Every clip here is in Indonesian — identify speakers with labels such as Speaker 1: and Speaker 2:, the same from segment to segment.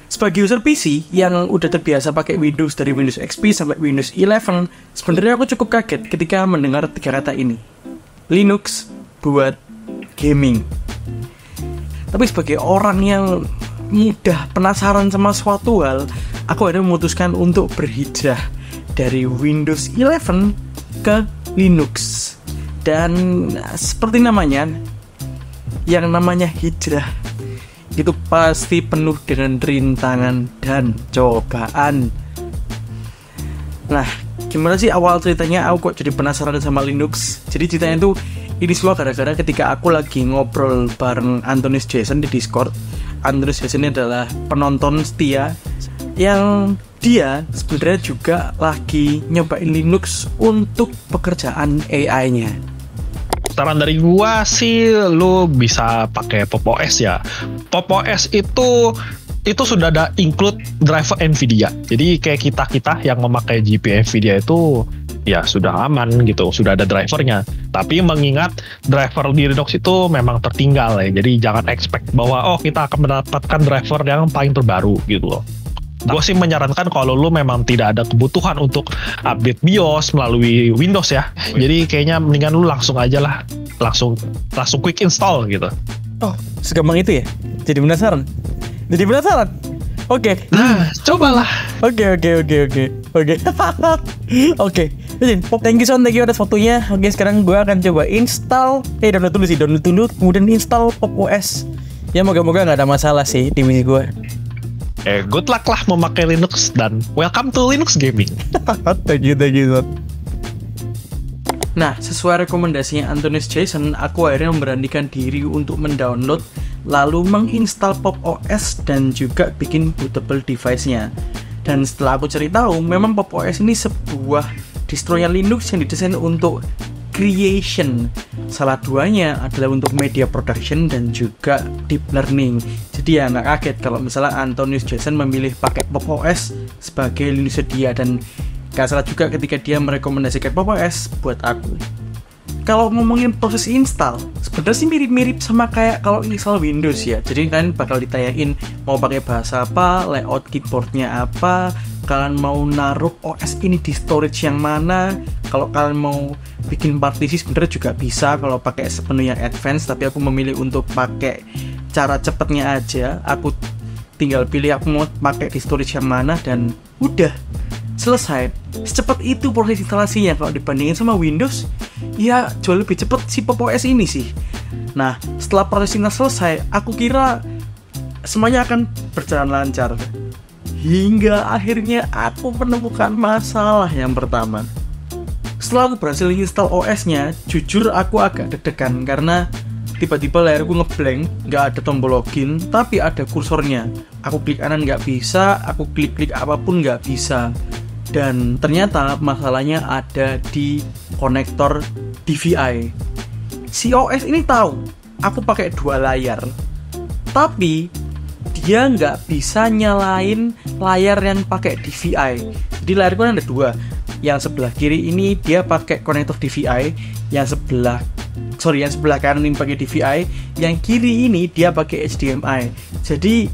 Speaker 1: Sebagai user PC yang udah terbiasa pakai Windows dari Windows XP sampai Windows 11, sebenarnya aku cukup kaget ketika mendengar 3 kata ini. Linux buat gaming. Tapi sebagai orang yang mudah penasaran sama suatu hal, aku akhirnya memutuskan untuk berhijrah dari Windows 11 ke Linux. Dan seperti namanya, yang namanya hijrah itu pasti penuh dengan rintangan dan cobaan. Nah, gimana sih awal ceritanya aku kok jadi penasaran sama Linux? Jadi ceritanya itu ini semua gara-gara ketika aku lagi ngobrol bareng Antonius Jason di Discord. Antonius Jason ini adalah penonton setia yang dia sebenarnya juga lagi nyobain Linux untuk pekerjaan AI-nya.
Speaker 2: Saran dari gua sih lu bisa pakai Pop OS ya. Pop OS itu sudah ada include driver Nvidia. Jadi kayak kita yang memakai GPU Nvidia itu ya sudah aman gitu, sudah ada drivernya. Tapi mengingat driver di Linux itu memang tertinggal ya. Jadi jangan expect bahwa kita akan mendapatkan driver yang paling terbaru gitu loh. Gue sih menyarankan kalau lu memang tidak ada kebutuhan untuk update BIOS melalui Windows ya. Jadi kayaknya mendingan lu langsung aja lah, langsung quick install gitu.
Speaker 1: Oh, segampang itu ya? Jadi penasaran? Oke.
Speaker 2: Nah, cobalah.
Speaker 1: Oke. Oke. Thank you Son, thank you atas waktunya. Oke, sekarang gue akan coba install. Download dulu, kemudian install Pop OS. Ya moga-moga nggak ada masalah sih di PC gue.
Speaker 2: Good luck lah memakai Linux dan welcome to Linux Gaming.
Speaker 1: Thank you Son. Nah, sesuai rekomendasinya Antonius Jason, aku akhirnya memberanikan diri untuk mendownload lalu menginstal Pop OS dan juga bikin bootable device-nya. Dan setelah aku cari tahu, memang Pop OS ini sebuah distronya Linux yang didesain untuk creation. Salah duanya adalah untuk media production dan juga deep learning. Jadi ya nggak kaget kalau misalnya Antonius Jason memilih pakai Pop OS sebagai Linux dia, dan gak salah juga ketika dia merekomendasikan Pop OS buat aku. Kalau ngomongin proses install, sebenarnya sih mirip-mirip sama kayak kalau install Windows ya. Jadi kalian bakal ditanyain mau pakai bahasa apa, layout keyboardnya apa, kalian mau naruh OS ini di storage yang mana. Kalau kalian mau bikin partisi sebenarnya juga bisa kalau pakai menu yang advance, tapi aku memilih untuk pakai cara cepatnya aja. Aku tinggal pilih aku mau pakai di storage yang mana dan udah selesai. Secepat itu proses instalasinya kalau dibandingin sama Windows. Ya jauh lebih cepat si Pop OS ini sih. Nah, setelah proses install selesai, aku kira semuanya akan berjalan lancar. Hingga akhirnya aku menemukan masalah yang pertama. Setelah aku berhasil install OS-nya, jujur aku agak deg-degan karena tiba-tiba layarku ngeblank, nggak ada tombol login, tapi ada kursornya. Aku klik kanan nggak bisa, aku klik-klik apapun nggak bisa. Dan ternyata masalahnya ada di konektor DVI. Si OS ini tahu aku pakai 2 layar, tapi dia nggak bisa nyalain layar yang pakai DVI. Jadi layarku ada 2. Yang sebelah kiri ini dia pakai konektor DVI, yang sebelah kanan ini pakai DVI, yang kiri ini dia pakai HDMI. Jadi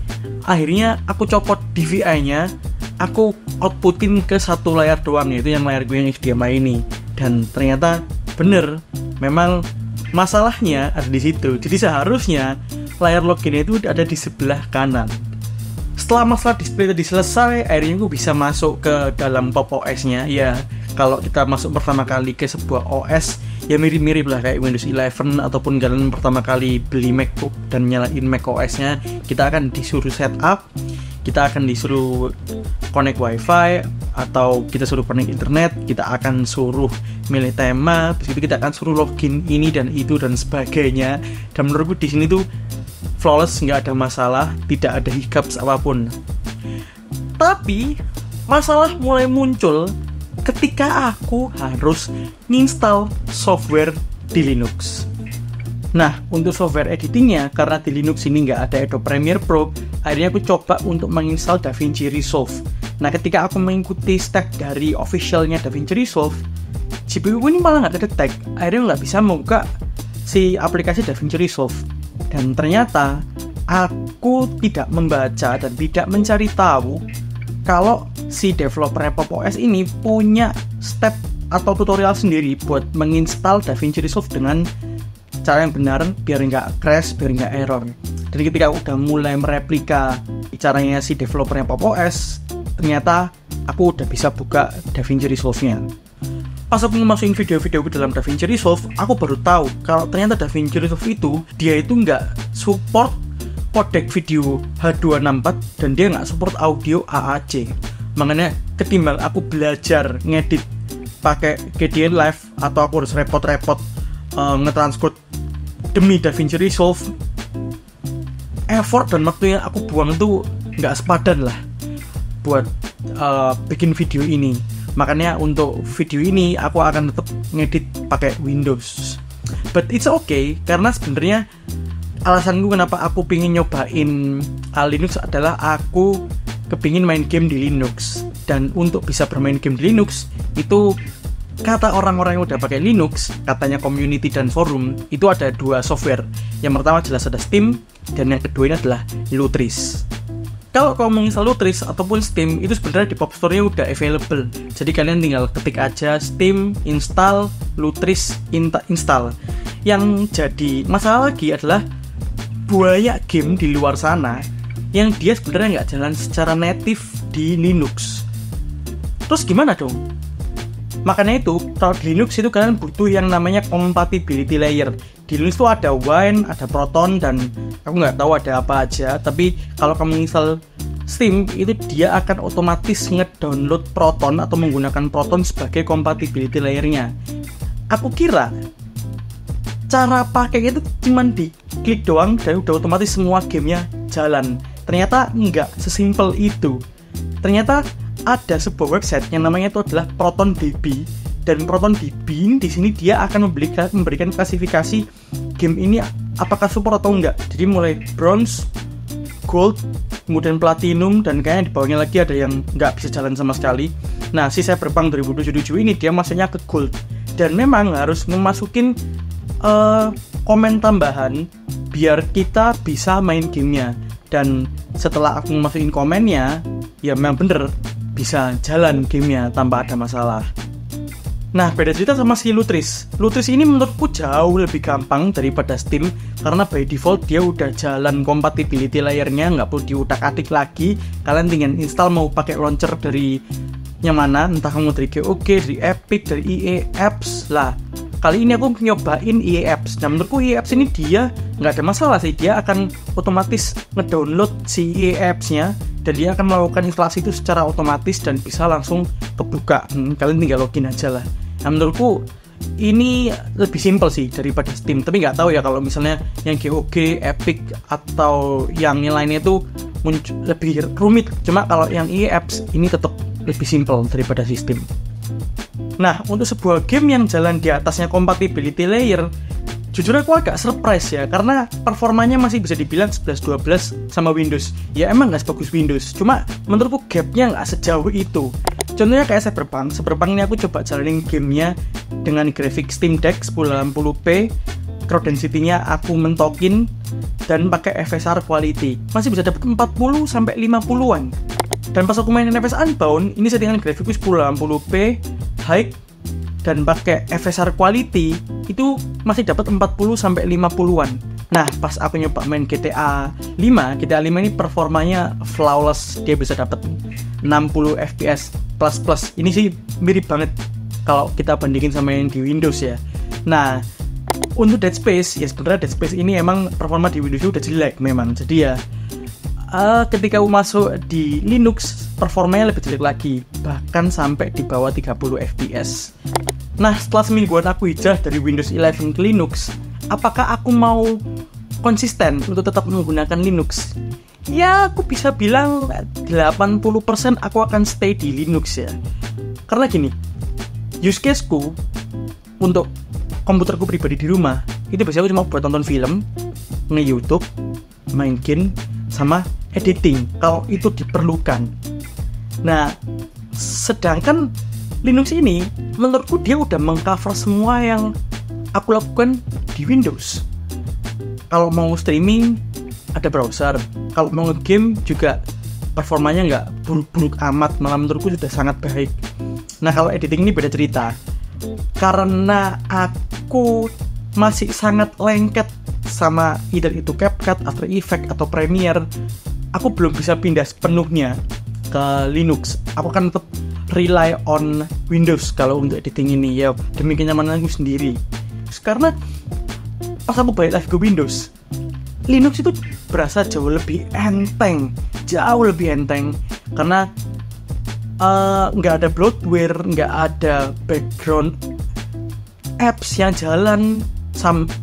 Speaker 1: akhirnya aku copot DVI-nya, aku outputin ke satu layar doang, yaitu yang layar gue yang HDMI ini. Dan ternyata bener, memang masalahnya ada di situ. Jadi seharusnya layar loginnya itu ada di sebelah kanan. Setelah masalah display tadi selesai, akhirnya gue bisa masuk ke dalam Pop OS-nya. Ya, kalau kita masuk pertama kali ke sebuah OS, ya mirip-mirip lah kayak Windows 11, ataupun kalian pertama kali beli MacBook dan nyalain Mac OS-nya, kita akan disuruh setup, kita akan disuruh connect WiFi, atau kita suruh connect internet, kita akan suruh milih tema, terus itu kita akan suruh login ini dan itu dan sebagainya. Dan menurutku di sini tuh flawless, nggak ada masalah, tidak ada hiccups apapun. Tapi masalah mulai muncul ketika aku harus install software di Linux. Nah, untuk software editingnya, karena di Linux ini nggak ada Adobe Premiere Pro, akhirnya aku coba untuk menginstal DaVinci Resolve. Nah, ketika aku mengikuti step dari officialnya DaVinci Resolve, GPU ini malah nggak detect. Akhirnya nggak bisa membuka si aplikasi DaVinci Resolve. Dan ternyata aku tidak membaca dan tidak mencari tahu kalau si developer Pop! OS ini punya step atau tutorial sendiri buat menginstal DaVinci Resolve dengan cara yang benar biar nggak crash, biar nggak error. Jadi ketika aku udah mulai mereplika caranya si developer Pop! OS, ternyata aku udah bisa buka DaVinci Resolve-nya. Pas aku masukin video-video ke dalam DaVinci Resolve, aku baru tahu kalau ternyata DaVinci Resolve itu dia itu nggak support codec video H264 dan dia nggak support audio AAC. Makanya ketimbang aku belajar ngedit pakai KDN Live atau aku harus repot-repot ngetranscode demi DaVinci Resolve, effort dan waktu yang aku buang itu nggak sepadan lah buat bikin video ini. Makanya untuk video ini aku akan tetap ngedit pakai Windows. But it's okay, karena sebenarnya alasanku kenapa aku pingin nyobain Linux adalah aku kepingin main game di Linux. Dan untuk bisa bermain game di Linux, itu kata orang-orang yang udah pakai Linux, katanya community dan forum, itu ada 2 software. Yang pertama jelas ada Steam, dan yang kedua ini adalah Lutris. Kalau kamu menginstal Lutris ataupun Steam, itu sebenarnya di Pop Store-nya udah available. Jadi kalian tinggal ketik aja Steam, install, Lutris, install. Yang jadi masalah lagi adalah banyak game di luar sana yang dia sebenarnya nggak jalan secara native di Linux. Terus gimana dong? Makanya itu, kalau di Linux itu kalian butuh yang namanya compatibility layer. Di Linux itu ada Wine, ada Proton, dan aku nggak tahu ada apa aja. Tapi kalau kamu install Steam, itu dia akan otomatis ngedownload Proton atau menggunakan Proton sebagai compatibility layernya. Aku kira cara pakainya itu cuma di klik doang dan udah otomatis semua gamenya jalan. Ternyata enggak sesimpel itu. Ternyata ada sebuah website yang namanya itu adalah ProtonDB, dan ProtonDB di sini dia akan memberikan klasifikasi game ini apakah support atau enggak. Jadi mulai bronze, gold, kemudian platinum, dan kayaknya di bawahnya lagi ada yang enggak bisa jalan sama sekali. Nah, si Cyberpunk 2077 ini dia masuknya ke gold, dan memang harus memasukin komen tambahan biar kita bisa main gamenya. Dan setelah aku masukin komennya, ya memang bener bisa jalan gamenya tanpa ada masalah. Nah, beda cerita sama si Lutris. Lutris ini menurutku jauh lebih gampang daripada Steam, karena by default dia udah jalan compatibility layernya, nggak perlu diutak-atik lagi. Kalian tinggal install mau pakai launcher dari yang mana, entah kamu dari GOG, dari Epic, dari EA Apps lah. Kali ini aku nyobain EA Apps. Nah, menurutku EA Apps ini dia nggak ada masalah sih. Dia akan otomatis ngedownload si EA Apps-nya, dan dia akan melakukan instalasi itu secara otomatis dan bisa langsung kebuka. Kalian tinggal login aja lah. Nah, menurutku ini lebih simpel sih daripada Steam. Tapi nggak tahu ya kalau misalnya yang GOG, Epic, atau yang lainnya itu lebih rumit. Cuma kalau yang EA Apps ini tetap lebih simpel daripada sistem. Nah, untuk sebuah game yang jalan di atasnya compatibility layer, jujur aku agak surprise ya, karena performanya masih bisa dibilang 11-12 sama Windows. Ya emang gak sebagus Windows, cuma menurutku gapnya gak sejauh itu. Contohnya kayak Cyberpunk ini aku coba jalanin gamenya dengan grafik Steam Deck 1080p, crowd density-nya aku mentokin, dan pakai FSR quality. Masih bisa dapat 40-50an. Dan pas aku mainin FS Unbound, ini settingan grafikku 1080p, high, dan pakai FSR quality, itu masih dapat 40-50an. Nah, pas aku nyoba main GTA 5 ini performanya flawless, dia bisa dapat 60 fps plus. Ini sih mirip banget kalau kita bandingin sama yang di Windows ya. Nah, untuk Dead Space, ya sebenarnya Dead Space ini emang performa di Windows udah jelek memang. Jadi ya ketika aku masuk di Linux, performanya lebih jelek lagi, bahkan sampai di bawah 30 fps. Nah, setelah semingguan aku hijrah dari Windows 11 ke Linux, apakah aku mau konsisten untuk tetap menggunakan Linux? Ya, aku bisa bilang 80% aku akan stay di Linux ya. Karena gini, use case-ku untuk komputerku pribadi di rumah, itu biasanya aku cuma buat nonton film, nge-YouTube, main game, sama editing kalau itu diperlukan. Nah, sedangkan Linux ini menurutku dia udah mengcover semua yang aku lakukan di Windows. Kalau mau streaming, ada browser. Kalau mau nge-game juga performanya nggak buruk-buruk amat, malah menurutku sudah sangat baik. Nah kalau editing ini beda cerita, karena aku masih sangat lengket sama either itu CapCut, After Effects atau Premiere, aku belum bisa pindah sepenuhnya ke Linux. Aku kan tetap rely on Windows kalau untuk editing ini ya, demi kenyamanan aku sendiri. Karena pas aku balik lagi ke Windows, Linux itu berasa jauh lebih enteng karena nggak ada bloatware, nggak ada background apps yang jalan.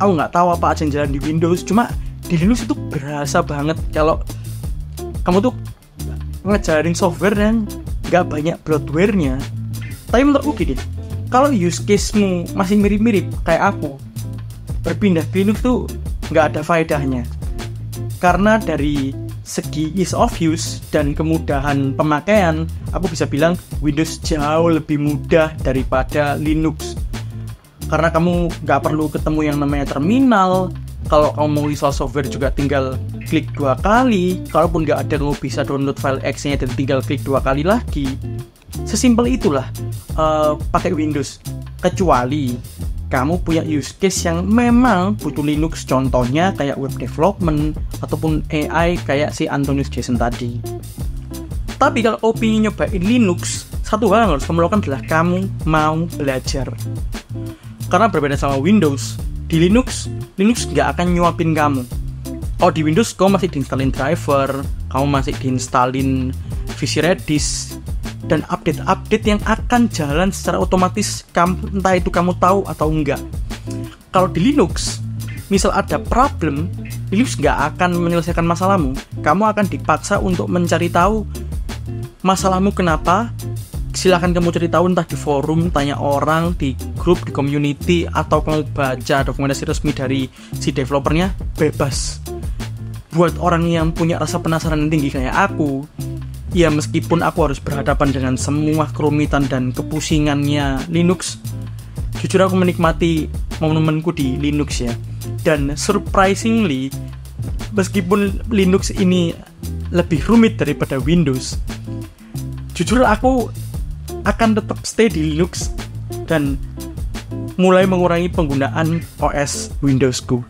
Speaker 1: Aku nggak tahu apa aja yang jalan di Windows, cuma di Linux itu berasa banget kalau kamu tuh ngejalanin software yang nggak banyak bloatware-nya. Tapi menurutku gini, kalau use case-mu masih mirip-mirip kayak aku, berpindah ke Linux tuh nggak ada faedahnya. Karena dari segi ease of use dan kemudahan pemakaian, aku bisa bilang Windows jauh lebih mudah daripada Linux. Karena kamu nggak perlu ketemu yang namanya terminal. Kalau kamu mau install software juga tinggal klik 2 kali. Kalaupun nggak ada, kamu bisa download file exe-nya dan tinggal klik 2 kali lagi. Sesimpel itulah pakai Windows. Kecuali kamu punya use case yang memang butuh Linux, contohnya kayak web development ataupun AI kayak si Antonius Jason tadi. Tapi kalau kamu ingin nyobain Linux, satu hal yang harus kamu lakukan adalah kamu mau belajar. Karena berbeda sama Windows, di Linux nggak akan nyuapin kamu. Oh, di Windows kamu masih diinstalin driver, kamu masih diinstalin VC Redis, dan update-update yang akan jalan secara otomatis, entah itu kamu tahu atau enggak. Kalau di Linux, misal ada problem, Linux nggak akan menyelesaikan masalahmu. Kamu akan dipaksa untuk mencari tahu masalahmu kenapa. Silahkan kamu cari tahu entah di forum, tanya orang, di grup, di community, atau kamu baca dokumentasi resmi dari si developernya, bebas. Buat orang yang punya rasa penasaran yang tinggi kayak aku, ya meskipun aku harus berhadapan dengan semua kerumitan dan kepusingannya Linux, jujur aku menikmati momen-momenku di Linux ya. Dan surprisingly, meskipun Linux ini lebih rumit daripada Windows, jujur aku akan tetap stay di Linux dan mulai mengurangi penggunaan OS Windowsku.